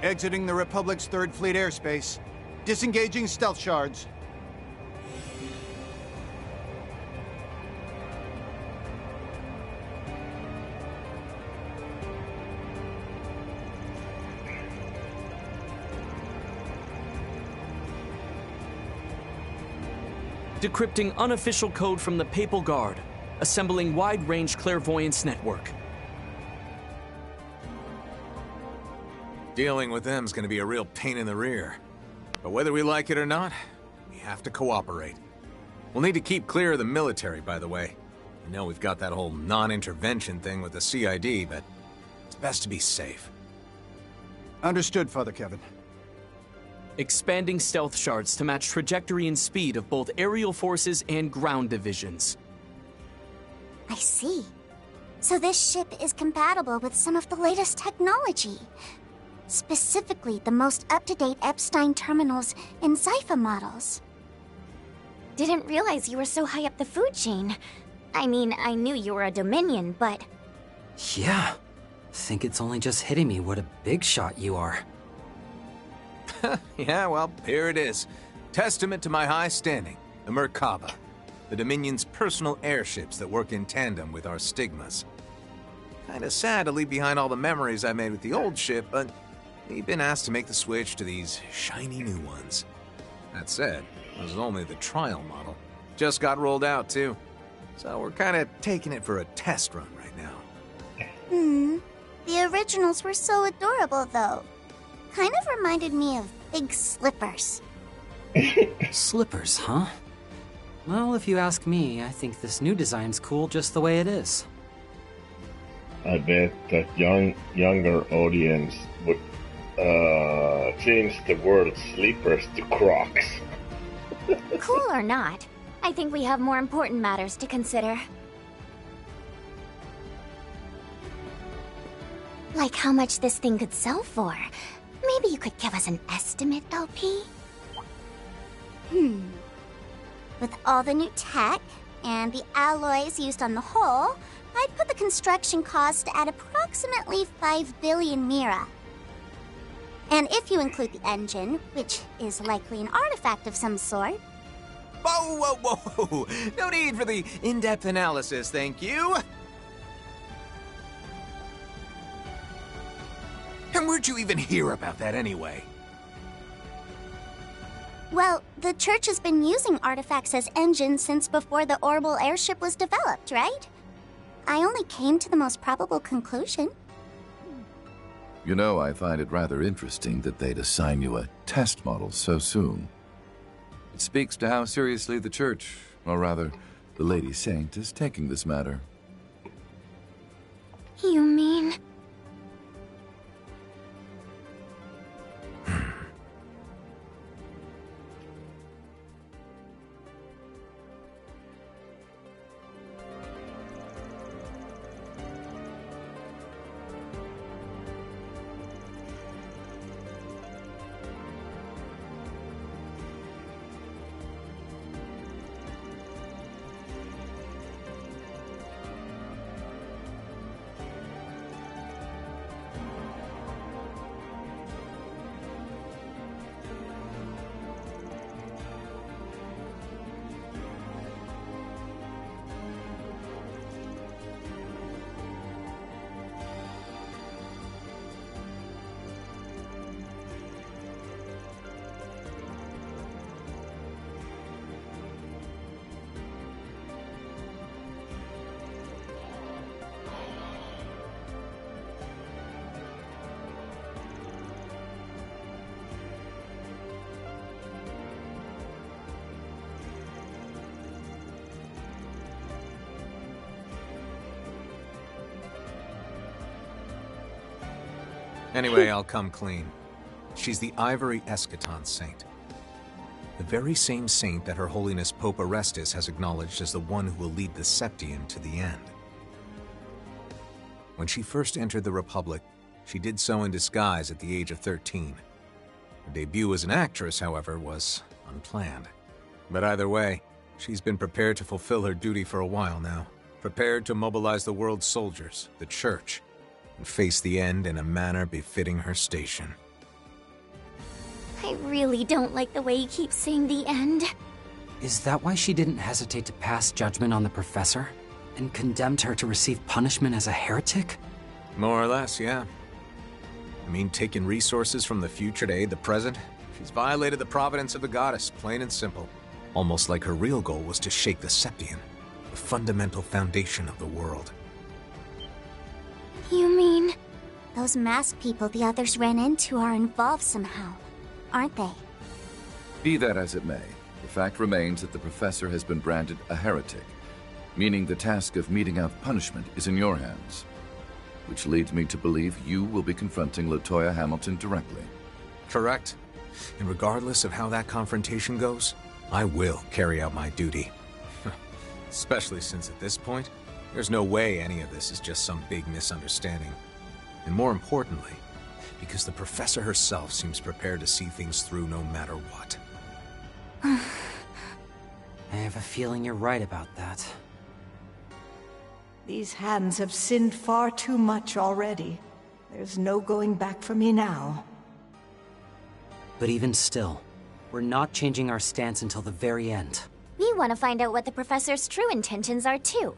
Exiting the Republic's 3rd Fleet airspace. Disengaging stealth shards. Decrypting unofficial code from the Papal Guard. Assembling wide-range clairvoyance network. Dealing with them's gonna be a real pain in the rear. But whether we like it or not, we have to cooperate. We'll need to keep clear of the military, by the way. I know we've got that whole non-intervention thing with the CID, but it's best to be safe. Understood, Father Kevin. Expanding stealth shards to match trajectory and speed of both aerial forces and ground divisions. I see. So this ship is compatible with some of the latest technology. Specifically, the most up-to-date Epstein terminals and Zypha models. Didn't realize you were so high up the food chain. I mean, I knew you were a Dominion, but... Yeah. Think it's only just hitting me what a big shot you are. Yeah, well, here it is. Testament to my high standing, the Merkaba. The Dominion's personal airships that work in tandem with our stigmas. Kinda sad to leave behind all the memories I made with the old ship, but we've been asked to make the switch to these shiny new ones. That said, this is only the trial model. Just got rolled out, too. So we're kinda taking it for a test run right now. The originals were so adorable, though. Kind of reminded me of big slippers. Slippers, huh? Well, if you ask me, I think this new design's cool just the way it is. I bet that younger audience would change the word slippers to Crocs. Cool or not, I think we have more important matters to consider. Like how much this thing could sell for. Maybe you could give us an estimate, LP? With all the new tech and the alloys used on the hull, I'd put the construction cost at approximately 5 billion Mira. And if you include the engine, which is likely an artifact of some sort... Whoa, whoa, whoa! No need for the in-depth analysis, thank you! And where'd you even hear about that anyway? Well, the Church has been using artifacts as engines since before the orbital airship was developed, right? I only came to the most probable conclusion. You know, I find it rather interesting that they'd assign you a test model so soon. It speaks to how seriously the Church, or rather, the Lady Saint, is taking this matter. You mean... Anyway, I'll come clean. She's the Ivory Eschaton Saint. The very same saint that Her Holiness Pope Orestes has acknowledged as the one who will lead the Septian to the end. When she first entered the Republic, she did so in disguise at the age of 13. Her debut as an actress, however, was unplanned. But either way, she's been prepared to fulfill her duty for a while now. Prepared to mobilize the world's soldiers, the Church, and face the end in a manner befitting her station. I really don't like the way you keep saying the end. Is that why she didn't hesitate to pass judgment on the professor? And condemned her to receive punishment as a heretic? More or less, yeah. I mean, taking resources from the future to aid the present, she's violated the providence of the goddess, plain and simple. Almost like her real goal was to shake the Septian, the fundamental foundation of the world. You mean... those masked people the others ran into are involved somehow, aren't they? Be that as it may, the fact remains that the professor has been branded a heretic, meaning the task of meting out punishment is in your hands. Which leads me to believe you will be confronting LaToya Hamilton directly. Correct. And regardless of how that confrontation goes, I will carry out my duty. Especially since at this point, there's no way any of this is just some big misunderstanding. And more importantly, because the professor herself seems prepared to see things through no matter what. I have a feeling you're right about that. These hands have sinned far too much already. There's no going back for me now. But even still, we're not changing our stance until the very end. We want to find out what the professor's true intentions are too.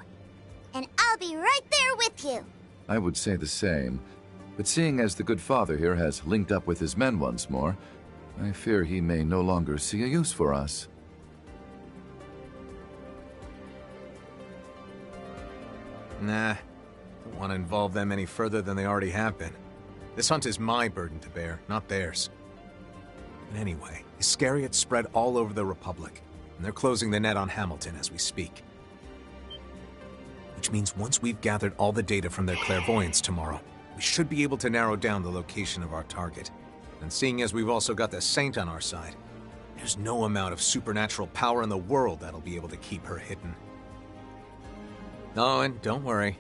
And I'll be right there with you. I would say the same, but seeing as the good father here has linked up with his men once more, I fear he may no longer see a use for us. Nah, don't want to involve them any further than they already have been. This hunt is my burden to bear, not theirs. But anyway, Iscariot's spread all over the Republic, and they're closing the net on Hamilton as we speak. Which means once we've gathered all the data from their clairvoyance tomorrow, we should be able to narrow down the location of our target. And seeing as we've also got the Saint on our side, there's no amount of supernatural power in the world that'll be able to keep her hidden. Oh, and don't worry.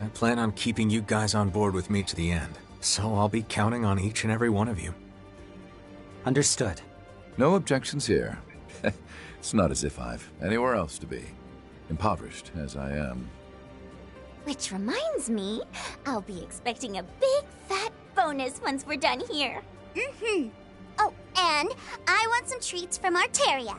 I plan on keeping you guys on board with me to the end, so I'll be counting on each and every one of you. Understood. No objections here. It's not as if I've anywhere else to be, impoverished as I am. Which reminds me, I'll be expecting a big fat bonus once we're done here. Mm-hmm. Oh, and I want some treats from Arteria.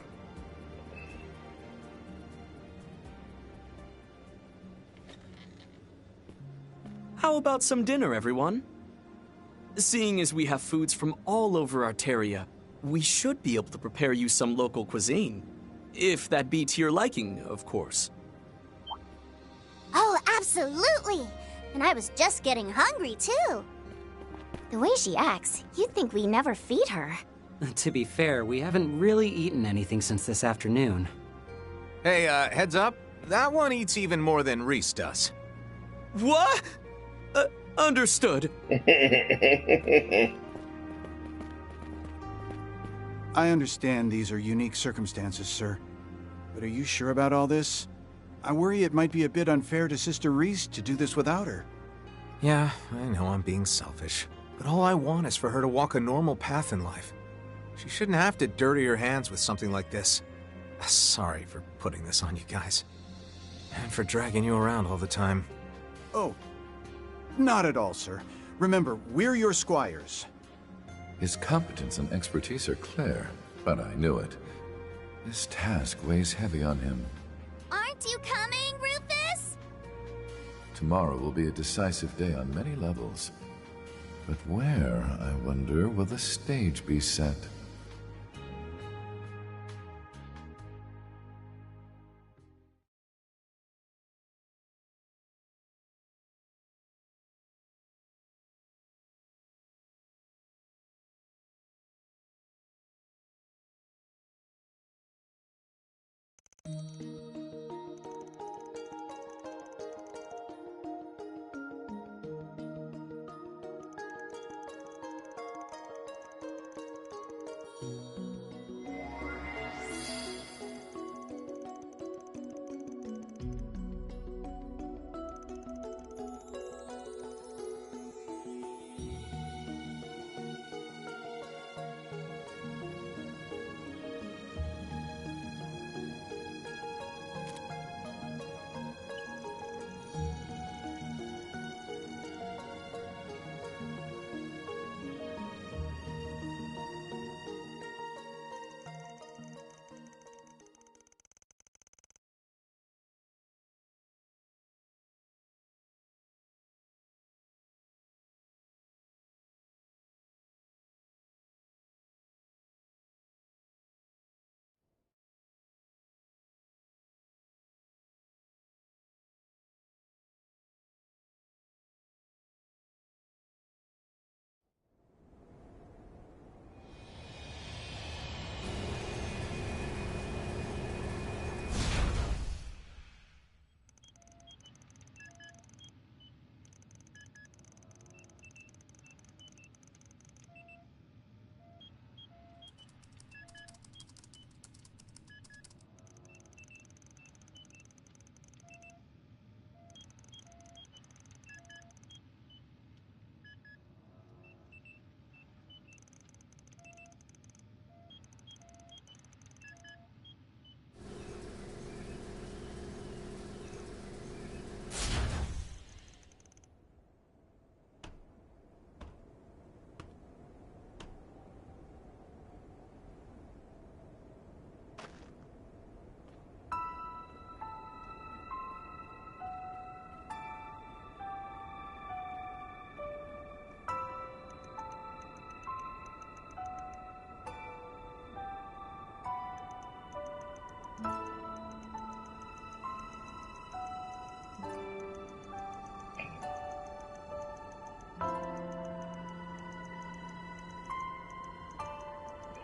How about some dinner, everyone? Seeing as we have foods from all over Arteria, we should be able to prepare you some local cuisine. If that be to your liking, of course. Oh, absolutely! And I was just getting hungry, too. The way she acts, you'd think we never feed her. To be fair, we haven't really eaten anything since this afternoon. Hey, heads up. That one eats even more than Reese does. What? Understood. I understand these are unique circumstances, sir. But are you sure about all this? I worry it might be a bit unfair to Sister Reese to do this without her. Yeah, I know I'm being selfish. But all I want is for her to walk a normal path in life. She shouldn't have to dirty her hands with something like this. Sorry for putting this on you guys. And for dragging you around all the time. Oh, not at all, sir. Remember, we're your squires. His competence and expertise are clear, but I knew it. This task weighs heavy on him. Aren't you coming, Rufus? Tomorrow will be a decisive day on many levels. But where, I wonder, will the stage be set?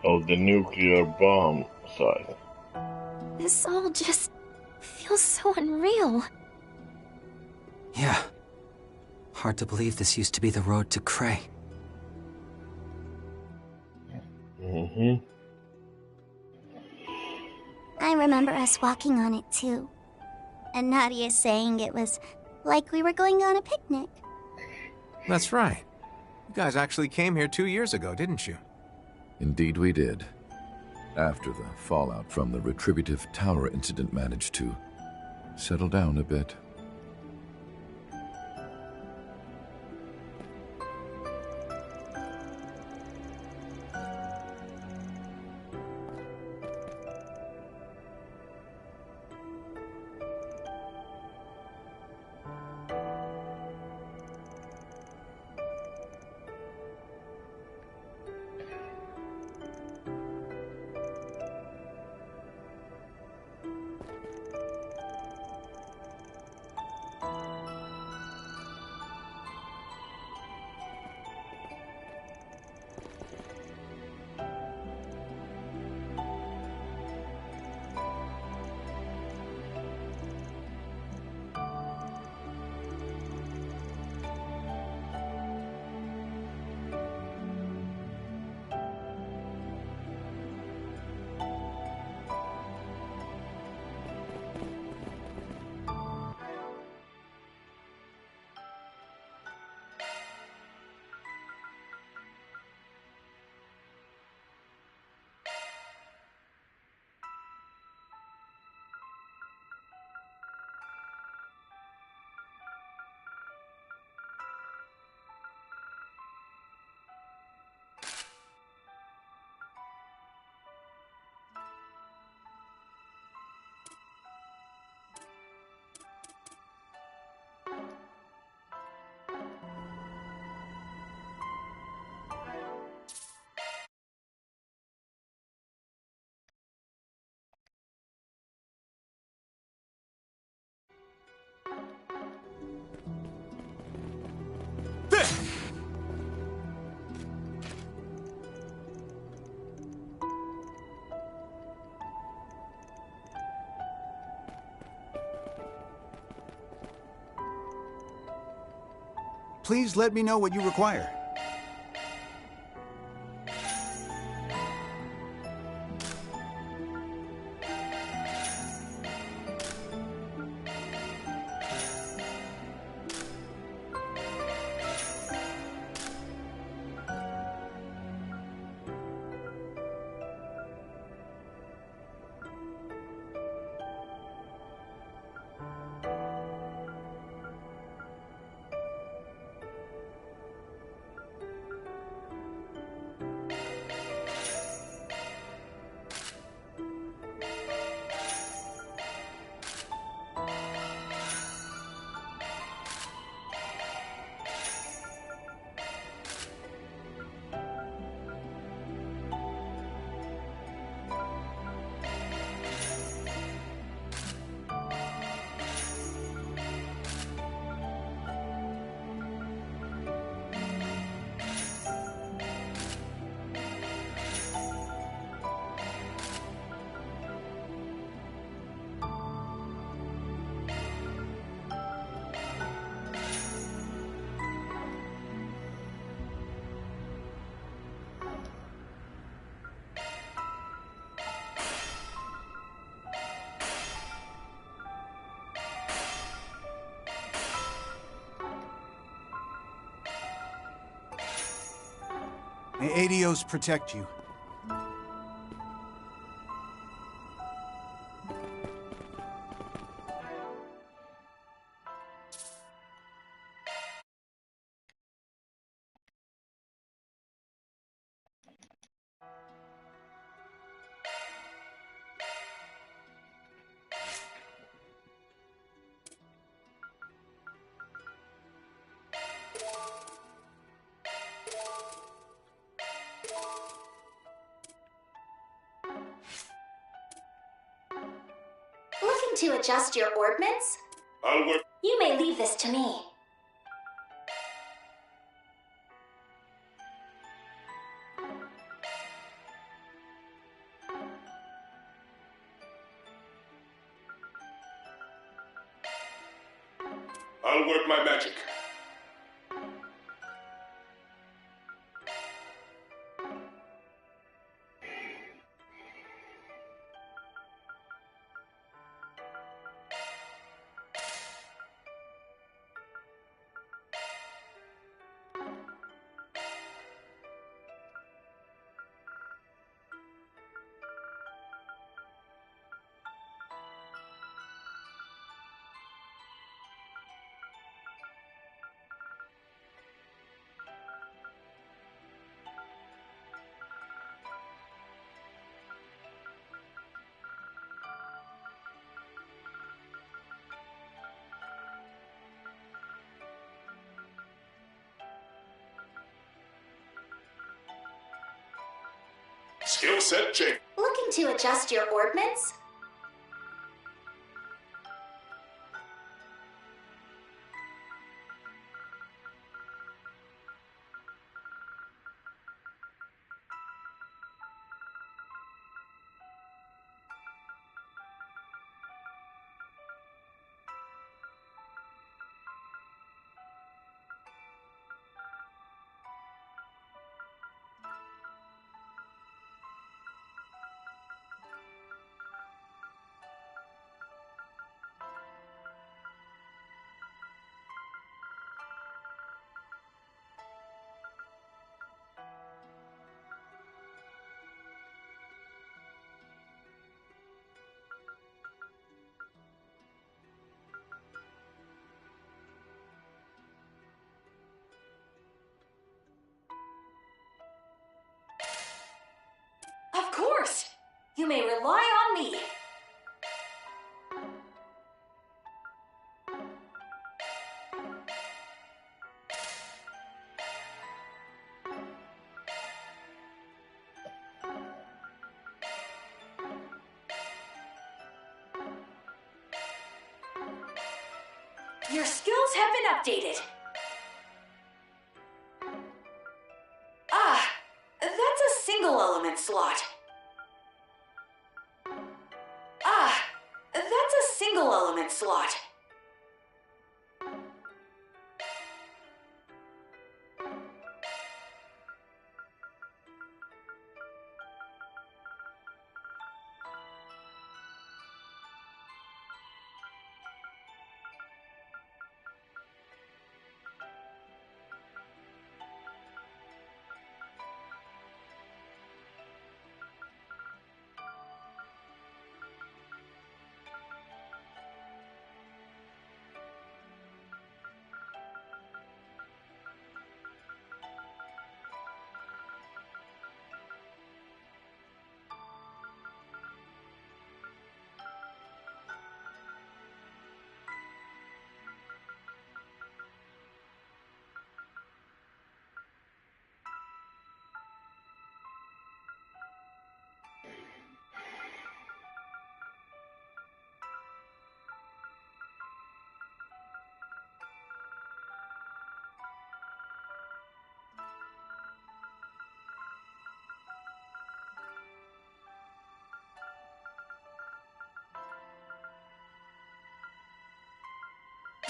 of the nuclear bomb site. This all just feels so unreal. Yeah. Hard to believe this used to be the road to Cray. Mm-hmm. I remember us walking on it too. And Nadia saying it was like we were going on a picnic. That's right. You guys actually came here 2 years ago, didn't you? Indeed we did. After the fallout from the Retributive Tower incident managed to settle down a bit. Please let me know what you require. May ADOs protect you. Looking to adjust your ordnance? I'll work. You may leave this to me. I'll work my magic. Skill set change. Looking to adjust your ordnance? Of course! You may rely on me. Your skills have been updated. Ah, that's a single element slot. Ah, that's a single element slot.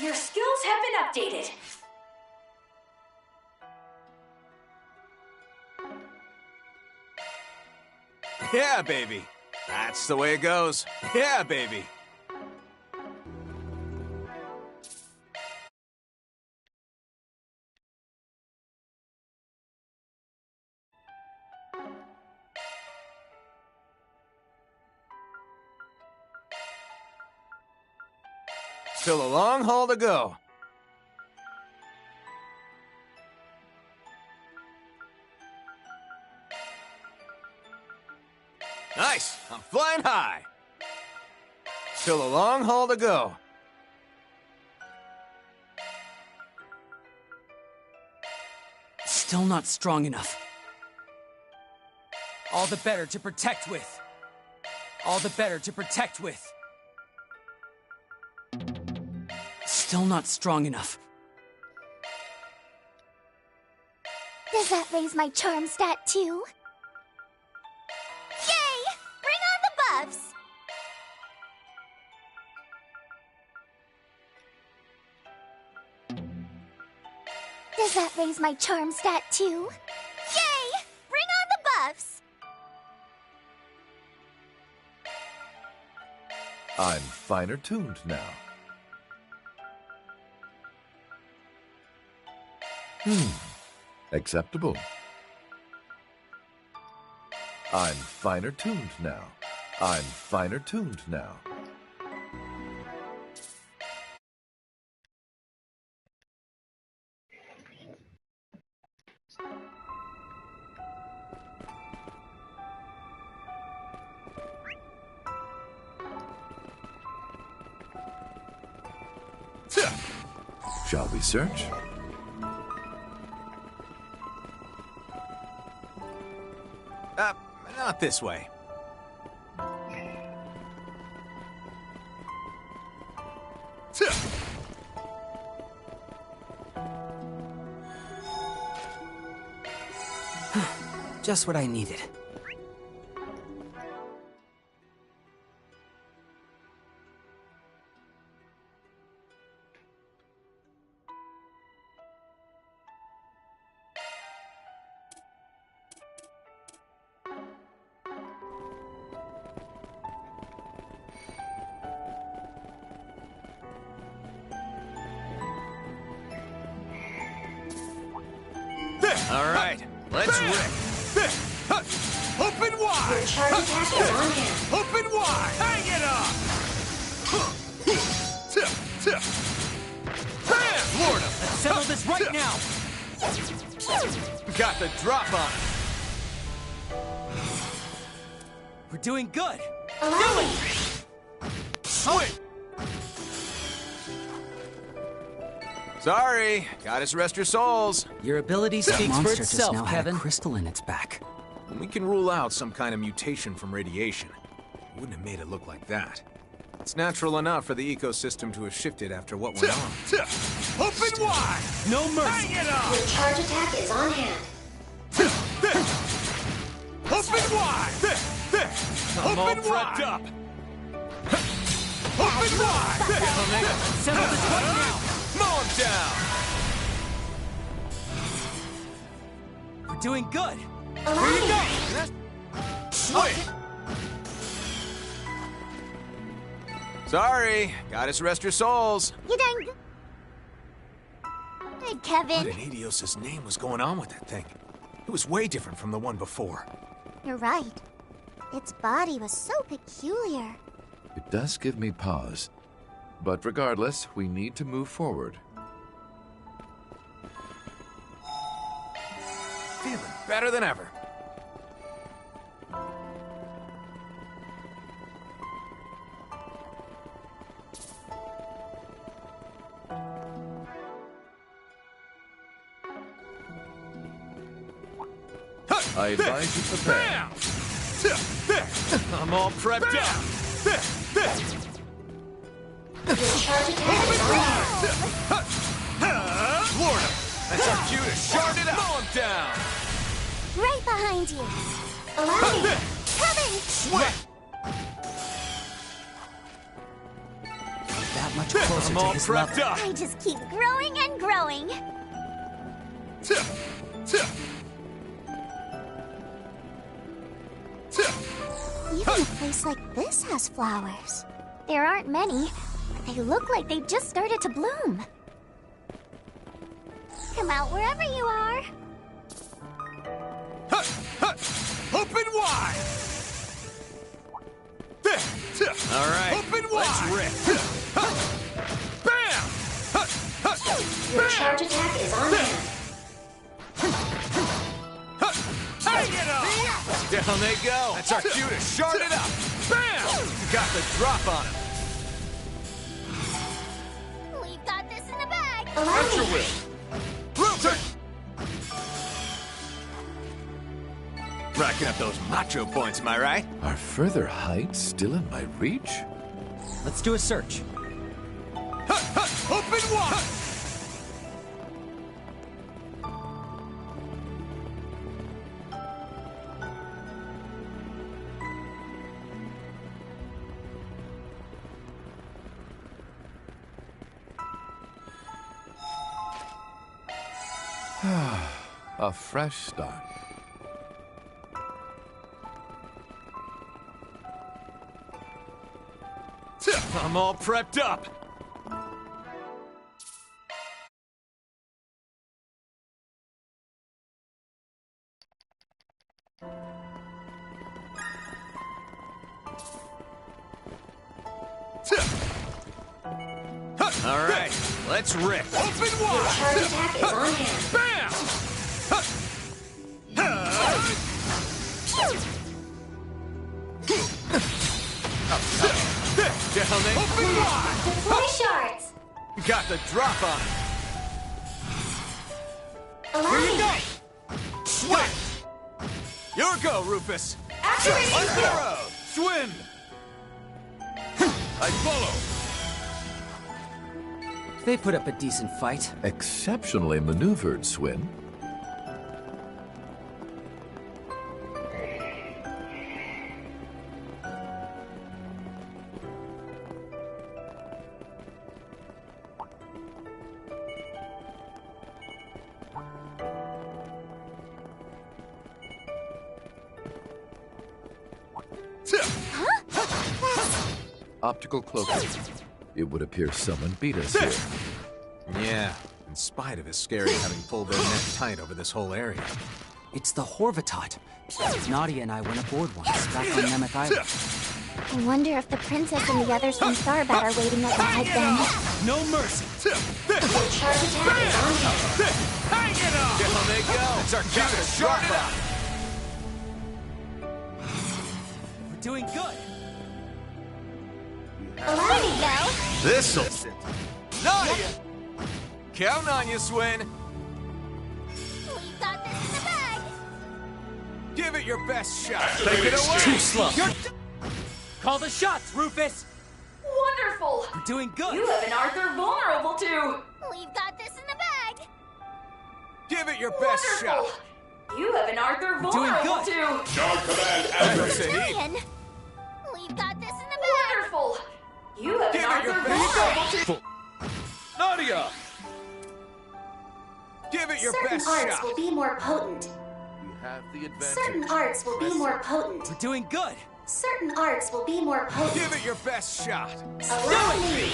Your skills have been updated. Yeah, baby. That's the way it goes. Yeah, baby. Still a long haul to go. Nice! I'm flying high! Still a long haul to go. Still not strong enough. All the better to protect with. All the better to protect with. Still not strong enough. Does that raise my charm stat too? Yay! Bring on the buffs! Does that raise my charm stat too? Yay! Bring on the buffs! I'm finer tuned now. Acceptable. I'm finer tuned now. I'm finer tuned now. Shall we search? Not this way. Just what I needed. All right, let's rip. Open wide! Your charge attack is on hand. Open wide! Hang it up! Bam! Lord him! Let's settle this right now! Got the drop on him. We're doing good! Allow me. Swing! Sorry, goddess rest your souls. Your ability speaks for monster just itself, now had a Kevin. crystal in its back. We can rule out some kind of mutation from radiation. Wouldn't have made it look like that. It's natural enough for the ecosystem to have shifted after what went on. Open wide! No mercy! Hang it up! Your charge attack is on hand. Open wide! I'm all prepped up! Open wide! Settle this right now! Mow him down! We're doing good! Allow me. Swing! Sorry, goddess rest your souls. You done good, Kevin. What in Helios' name was going on with that thing? It was way different from the one before. You're right. Its body was so peculiar. It does give me pause. But regardless, we need to move forward. Feeling better than ever. I advise you prepare. I'm all prepped up. Your charge attack is on hand. Lord him! That's our cue to shard it out. Mow him down. Right behind you. Allow me. Kevin! Swing! That much closer I'm to all his prepped level. up. I just keep growing and growing. Even a place like this has flowers. There aren't many, but they look like they just started to bloom. Come out wherever you are. Open wide! All right, Open wide! let's rip. Bam! Your charge attack is on hand. Hang it up! Down they go. That's our cue to shard it up. Bam! Got the drop on him. We've got this in the bag. Allow Watch your me. will. Rupert! Racking up those macho points, am I right? Are further heights still in my reach? Let's do a search. Open wide! A fresh start. I'm all prepped up. All right, let's rip. Open wide. Charge attack is on hand. Bam! Down they open wide. Deploy shards. Got the drop on it. Allow me. Swim. Your go, Rufus. Activating On the skill. road. Swim. I follow. They put up a decent fight. Exceptionally maneuvered, Swin. Optical cloaking. It would appear someone beat us here. Yeah, in spite of his scary having pulled their neck tight over this whole area. It's the Horvatot. Nadia and I went aboard once, back on Nemeth Island. I wonder if the princess and the others from Starbat are waiting at the head bend. No mercy. Your charge attack is on hand. Hang it up! Down they go. It's our cue to drop out. We're doing good. Allow me. This'll sit. Nadia! Counting on you, Swin. We've got this in the bag. Give it your best shot. Activating Take it away. Too slow. Call the shots, Rufus. Wonderful. We're doing good. You have an Arthur vulnerable to. We've got this in the bag. Give it your best Wonderful. shot. You have an Arthur doing vulnerable good. to. Yard command That's activated. it. Julian, we've got this in the bag. Wonderful. You have Give an it your Arthur best vulnerable to. Nadia! Give it your Certain best arts shot. will be more potent. We have the Certain advantage. arts will be more potent. We're doing good. Certain arts will be more potent. Give it your best shot. Allow me.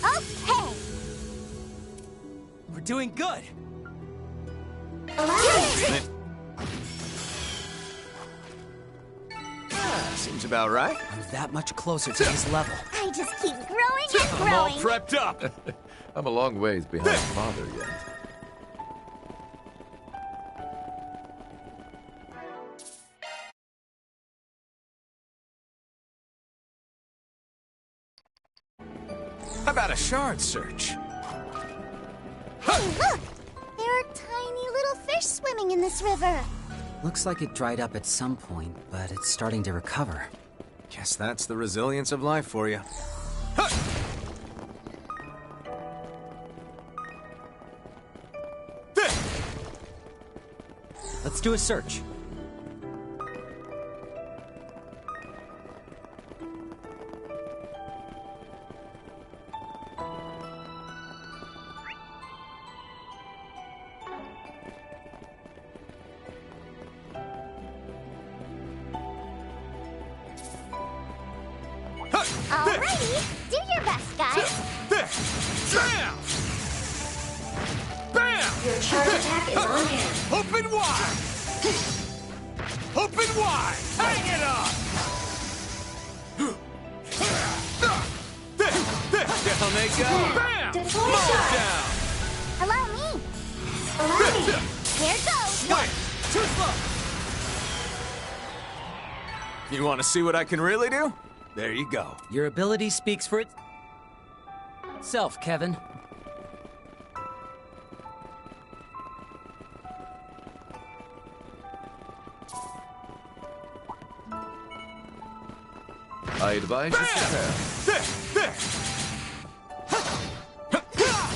Okay. We're doing good. Allow me. Seems about right. I'm that much closer to his level. I just keep growing and I'm all growing. prepped up. I'm a long ways behind Father yet. How about a shard search? Hey, look! There are tiny little fish swimming in this river. Looks like it dried up at some point, but it's starting to recover. Guess that's the resilience of life for you. Let's do a search. Alrighty, do your best, guys. Bam! Bam! Your charge attack is on hand. Open wide! Open wide! Hang it up! Down they go! Bam! Deploy Mow shot. down! Allow me. Allow me. Here goes. Wait! Too slow! You want to see what I can really do? There you go. Your ability speaks for itself, Kevin. I advise you prepare.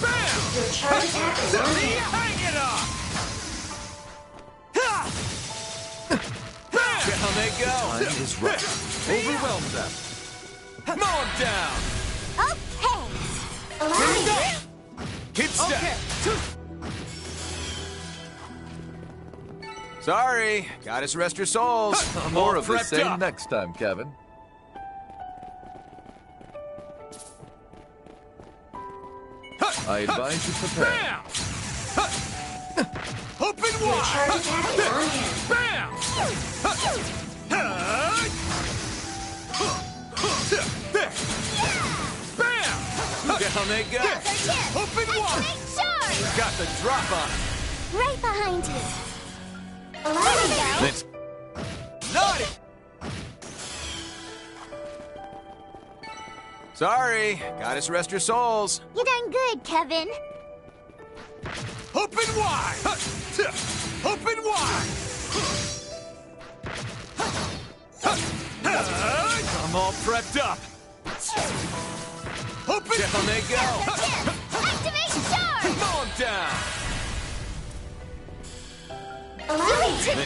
Bam! Your charge attack is on hand. Hang it up! Down they go! Time is right. Overwhelm them. Mow them down! Okay. Allow me. Keep step. Okay. Sorry, goddess rest your souls. More of the prepped same up. next time, Kevin. I advise you prepare. Bam! Open wide! Charge attack is on hand. Bam! There! Bam! Down they go! Open wide! Sure! Got the drop on. Right behind you. Allow There me we go. Let's... Naughty! Sorry, goddess rest your souls. You done good, Kevin. Open wide! Open wide! I'm all prepped up. Open! Down they go! Activate charge! Mow 'em down! Allow me.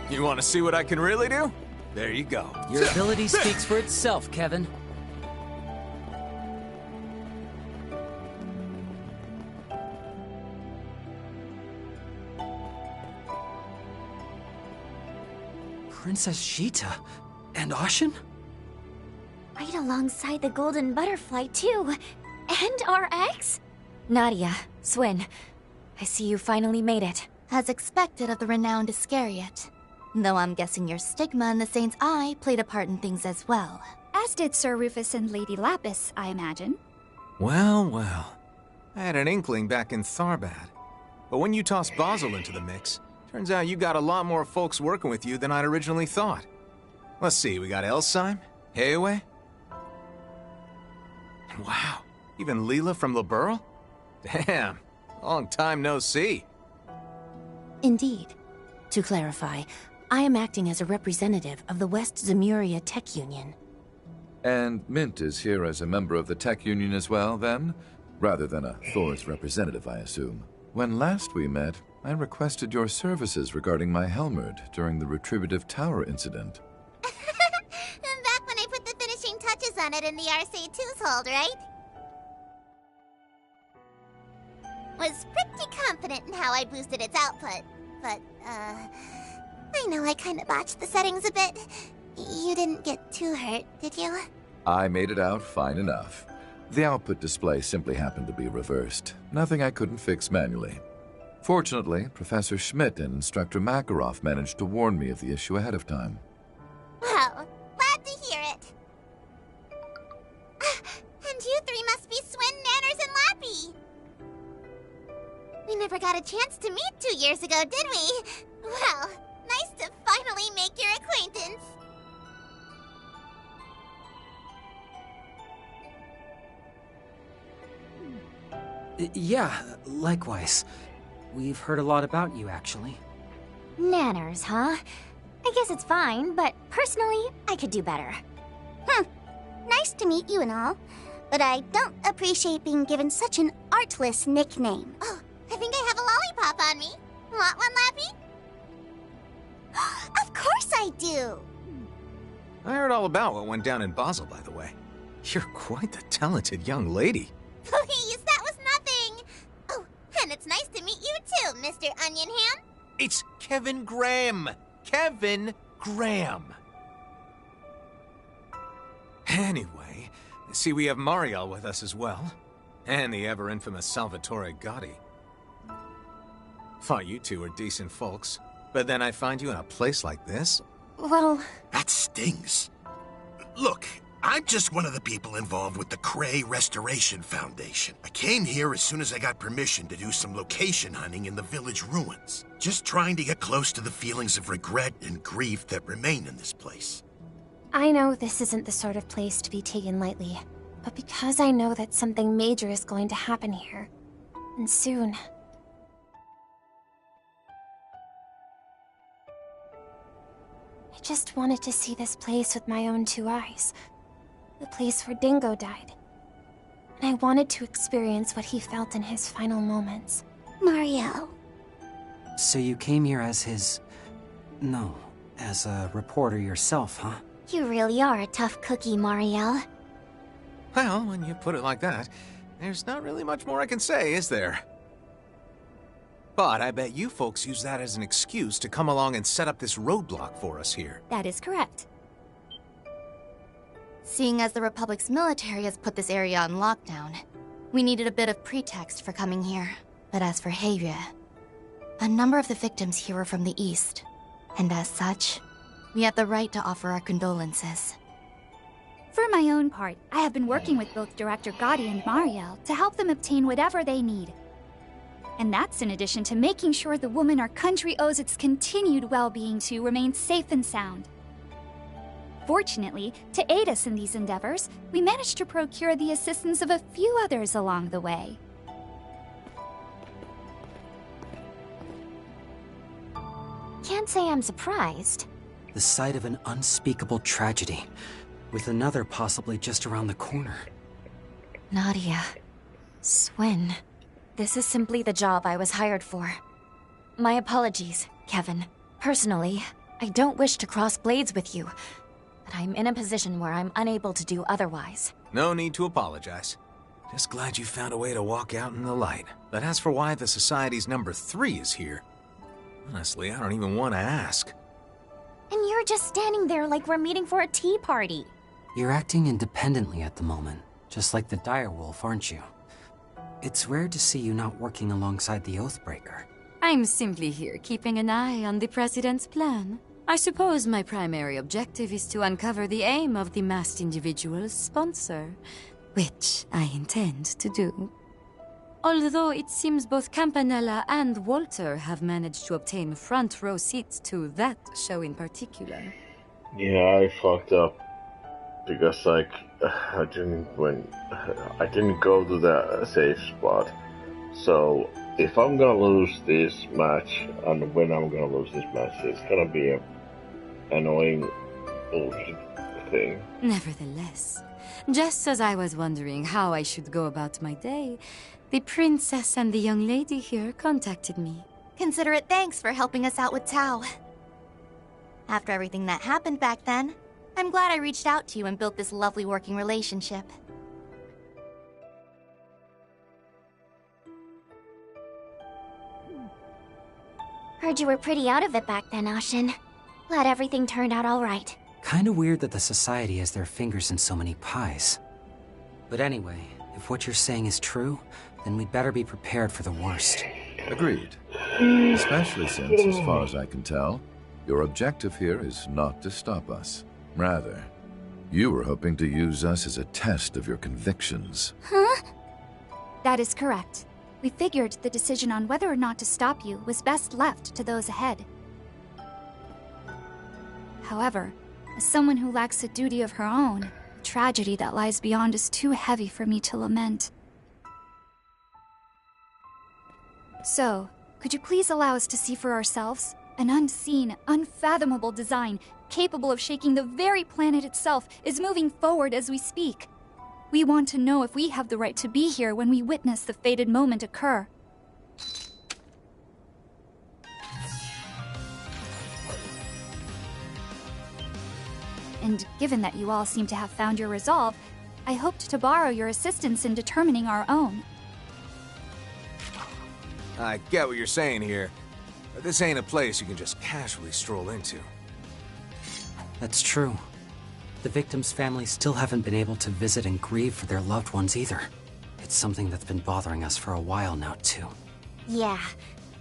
You want to see what I can really do? There you go. Your ability speaks for itself, Kevin. Princess Sheeta and Ashen? Right alongside the golden butterfly, too. And our eggs? Nadia, Swin, I see you finally made it. As expected of the renowned Iscariot. Though I'm guessing your stigma in the Saint's Eye played a part in things as well. As did Sir Rufus and Lady Lapis, I imagine. Well, well. I had an inkling back in Tharbad. But when you toss Basil into the mix, turns out you got a lot more folks working with you than I'd originally thought. Let's see, we got Elsheim, Heiwe. Wow, even Leela from Liberl? Damn, long time no see. Indeed. To clarify, I am acting as a representative of the West Zemuria Tech Union. And Mint is here as a member of the Tech Union as well, then? Rather than a Thor's representative, I assume. When last we met, I requested your services regarding my Helmerd during the Retributive Tower incident. Back when I put the finishing touches on it in the RC2's hold, right? Was pretty confident in how I boosted its output. But, I know I kinda botched the settings a bit. You didn't get too hurt, did you? I made it out fine enough. The output display simply happened to be reversed. Nothing I couldn't fix manually. Fortunately, Professor Schmidt and Instructor Makarov managed to warn me of the issue ahead of time. Well, glad to hear it. And you three must be Swin, Nanners, and Lappy. We never got a chance to meet 2 years ago, did we? Well, nice to finally make your acquaintance. Yeah, likewise. We've heard a lot about you, actually. Nanners, huh? I guess it's fine, but personally, I could do better. Nice to meet you and all, but I don't appreciate being given such an artless nickname. Oh, I think I have a lollipop on me. Want one, Lappy? Of course I do! I heard all about what went down in Basel, by the way. You're quite the talented young lady. Please, that was nothing! Oh, and it's nice to meet you too, Mr. Onion Ham. It's Kevin Graham. Kevin Graham. Anyway, see, we have Mariel with us as well. And the ever-infamous Salvatore Gotti. Thought you two were decent folks. But then I find you in a place like this? Well, That stings. Look, I'm just one of the people involved with the Cray Restoration Foundation. I came here as soon as I got permission to do some location hunting in the village ruins. Just trying to get close to the feelings of regret and grief that remain in this place. I know this isn't the sort of place to be taken lightly, but because I know that something major is going to happen here, and soon, I just wanted to see this place with my own 2 eyes. The place where Dingo died. And I wanted to experience what he felt in his final moments. Mariel. So you came here as his... No, as a reporter yourself, huh? You really are a tough cookie, Mariel. Well, when you put it like that, there's not really much more I can say, is there? But I bet you folks use that as an excuse to come along and set up this roadblock for us here. That is correct. Seeing as the Republic's military has put this area on lockdown, we needed a bit of pretext for coming here. But as for Heirye, a number of the victims here are from the East, and as such, we have the right to offer our condolences. For my own part, I have been working with both Director Gotti and Mariel to help them obtain whatever they need. And that's in addition to making sure the woman our country owes its continued well-being to remains safe and sound. Fortunately, to aid us in these endeavors, we managed to procure the assistance of a few others along the way. Can't say I'm surprised. The sight of an unspeakable tragedy, with another possibly just around the corner. Nadia. Swin. This is simply the job I was hired for. My apologies, Kevin. Personally, I don't wish to cross blades with you, but I'm in a position where I'm unable to do otherwise. No need to apologize. Just glad you found a way to walk out in the light. But as for why the Society's number 3 is here, honestly, I don't even want to ask. And you're just standing there like we're meeting for a tea party. You're acting independently at the moment, just like the direwolf, aren't you? It's rare to see you not working alongside the Oathbreaker. I'm simply here keeping an eye on the President's plan. I suppose my primary objective is to uncover the aim of the masked individual's sponsor, which I intend to do. Although it seems both Campanella and Walter have managed to obtain front row seats to that show in particular. Yeah, I fucked up. Because, like, I didn't go to that safe spot. So, if I'm gonna lose this match, and when I'm gonna lose this match, it's gonna be a annoying bullshit thing. Nevertheless, just as I was wondering how I should go about my day, the princess and the young lady here contacted me. Considerate thanks for helping us out with Tao. After everything that happened back then, I'm glad I reached out to you and built this lovely working relationship. Heard you were pretty out of it back then, Ashin. Glad everything turned out all right. Kinda weird that the Society has their fingers in so many pies. But anyway, if what you're saying is true, then we'd better be prepared for the worst. Agreed. Especially since, as far as I can tell, your objective here is not to stop us. Rather, you were hoping to use us as a test of your convictions. Huh? That is correct. We figured the decision on whether or not to stop you was best left to those ahead. However, as someone who lacks a duty of her own, the tragedy that lies beyond is too heavy for me to lament. So, could you please allow us to see for ourselves? An unseen, unfathomable design, capable of shaking the very planet itself, is moving forward as we speak. We want to know if we have the right to be here when we witness the fated moment occur. And given that you all seem to have found your resolve, I hoped to borrow your assistance in determining our own. I get what you're saying here, but this ain't a place you can just casually stroll into. That's true. The victims' families still haven't been able to visit and grieve for their loved ones either. It's something that's been bothering us for a while now, too. Yeah,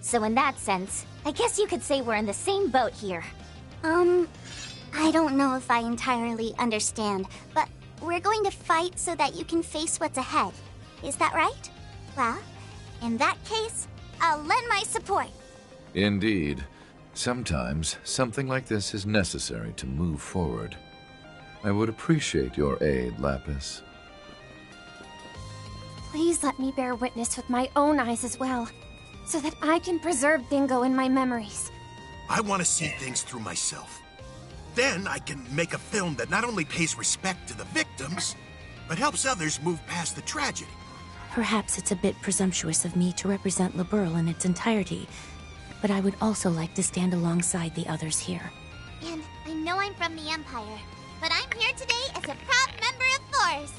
so in that sense, I guess you could say we're in the same boat here. I don't know if I entirely understand, but we're going to fight so that you can face what's ahead. Is that right? Well, in that case, I'll lend my support. Indeed. Sometimes, something like this is necessary to move forward. I would appreciate your aid, Lapis. Please let me bear witness with my own eyes as well, so that I can preserve Dingo in my memories. I want to see things through myself. Then I can make a film that not only pays respect to the victims, but helps others move past the tragedy. Perhaps it's a bit presumptuous of me to represent Liberl in its entirety, but I would also like to stand alongside the others here. And I know I'm from the Empire, but I'm here today as a proud member of Force.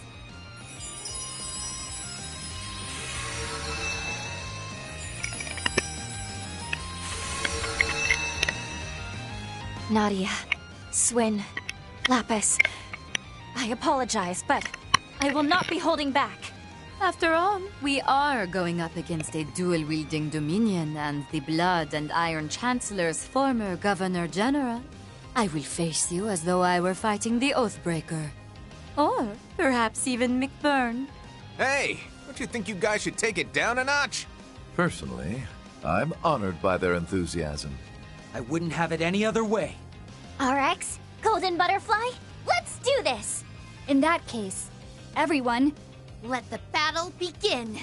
Nadia, Swin, Lapis. I apologize, but I will not be holding back. After all, we are going up against a dual-wielding Dominion and the Blood and Iron Chancellor's former Governor General. I will face you as though I were fighting the Oathbreaker. Or perhaps even McBurn. Hey, don't you think you guys should take it down a notch? Personally, I'm honored by their enthusiasm. I wouldn't have it any other way. RX, Golden Butterfly, let's do this! In that case, everyone, let the battle begin!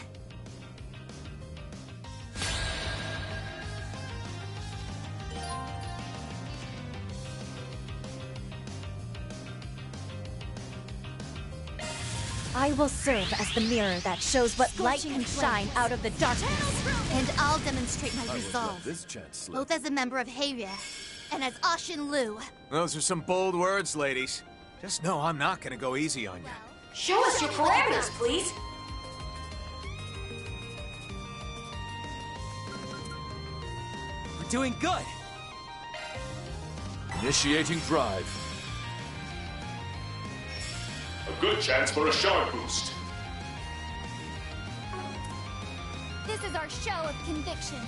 I will serve as the mirror that shows what light can shine out of the darkness. And I'll demonstrate my resolve, This chance slip. both as a member of Heirye and as Ashin Lu. Those are some bold words, ladies. Just know I'm not gonna go easy on you. Show us your parameters, please. We're doing good. Initiating drive. A good chance for a shard boost. this is our show of conviction.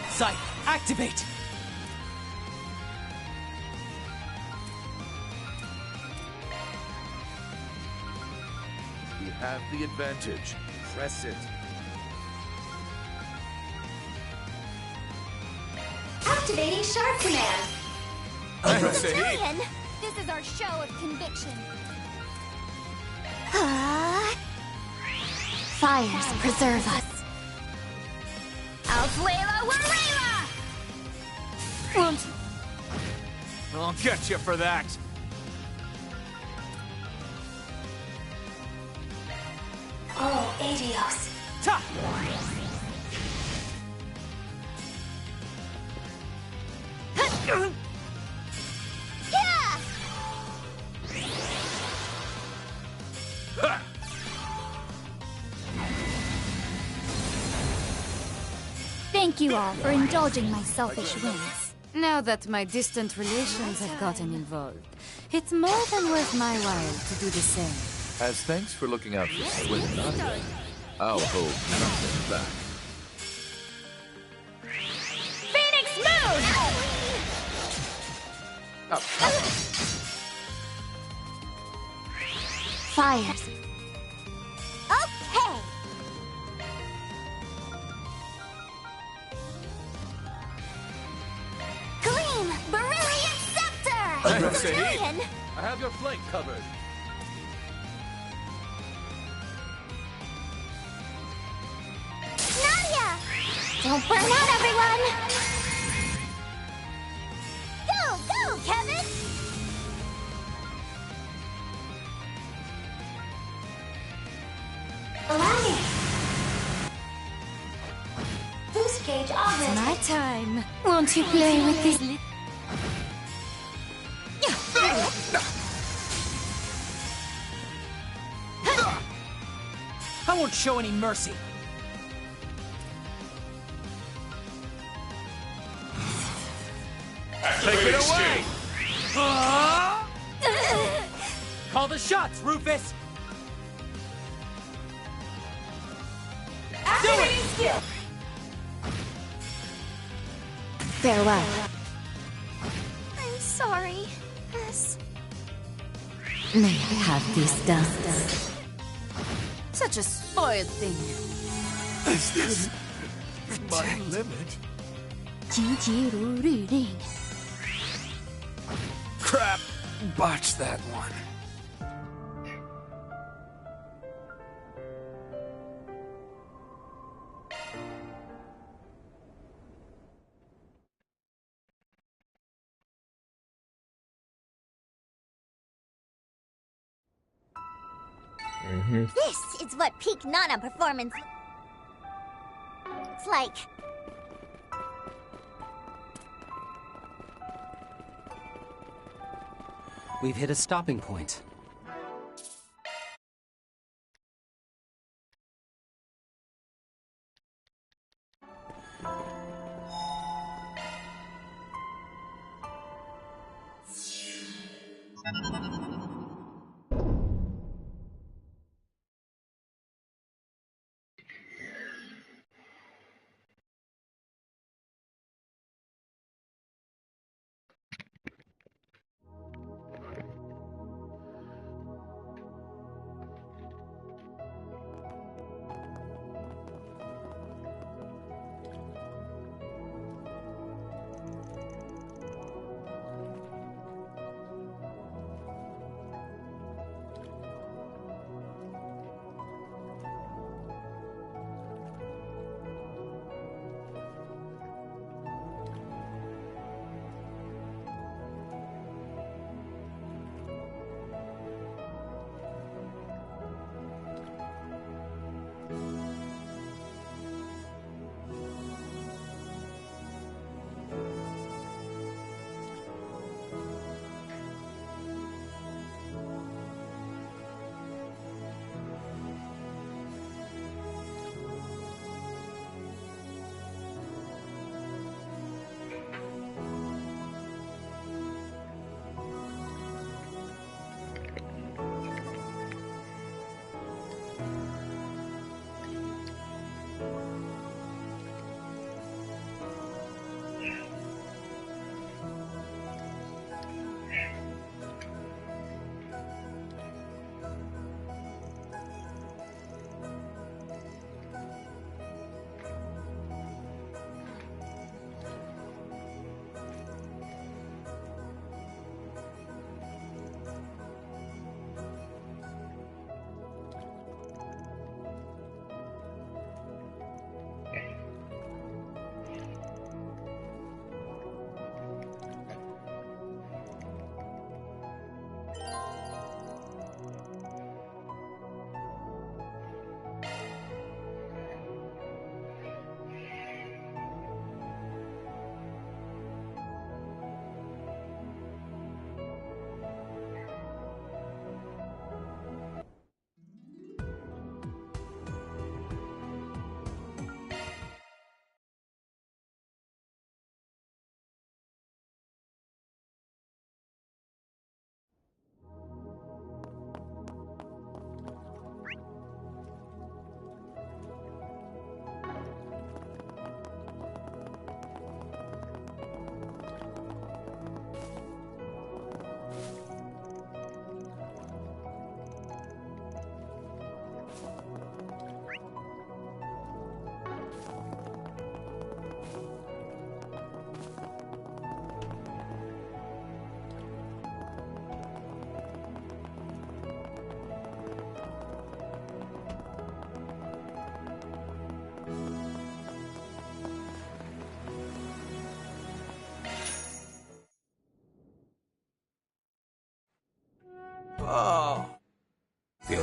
Sight, activate! We have the advantage. Press it. Activating shard command. Centurion! This is our show of conviction. Fires preserve us. Alflela Warela! I'll get you for that. Oh, Adios. Ta! Thank you all for indulging my selfish whims. Now that my distant relations have gotten involved, it's more than worth my while to do the same. As thanks for looking out for Swin Nadia, I'll hold nothing back. Phoenix Moon! Fires. Okay! Gleam! Brilliant Scepter! Centurion! I have your flank covered. Nadia! Don't burn out, everyone! Go, Kevin! Alarming. Boost gauge augmented. My time. Won't you play with this little... I won't show any mercy. Take it away! Call the shots, Rufus! Activating skill. Farewell. I'm sorry, S. May I have this done? Such a spoiled thing. Is this my limit? Crap! Botched that one. This is what peak Nana performance looks like. We've hit a stopping point.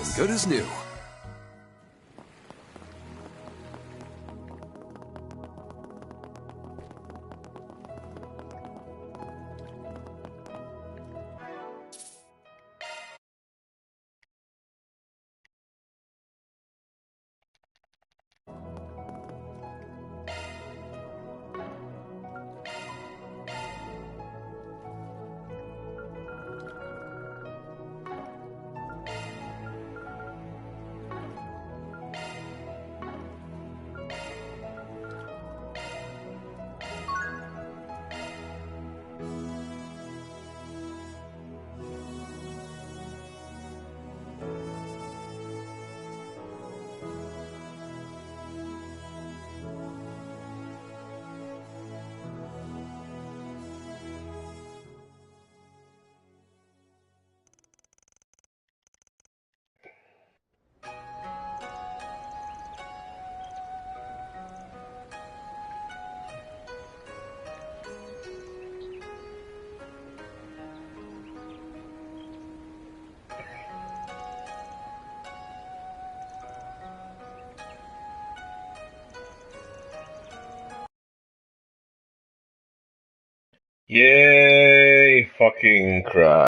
as good as new. Yay! Fucking crap.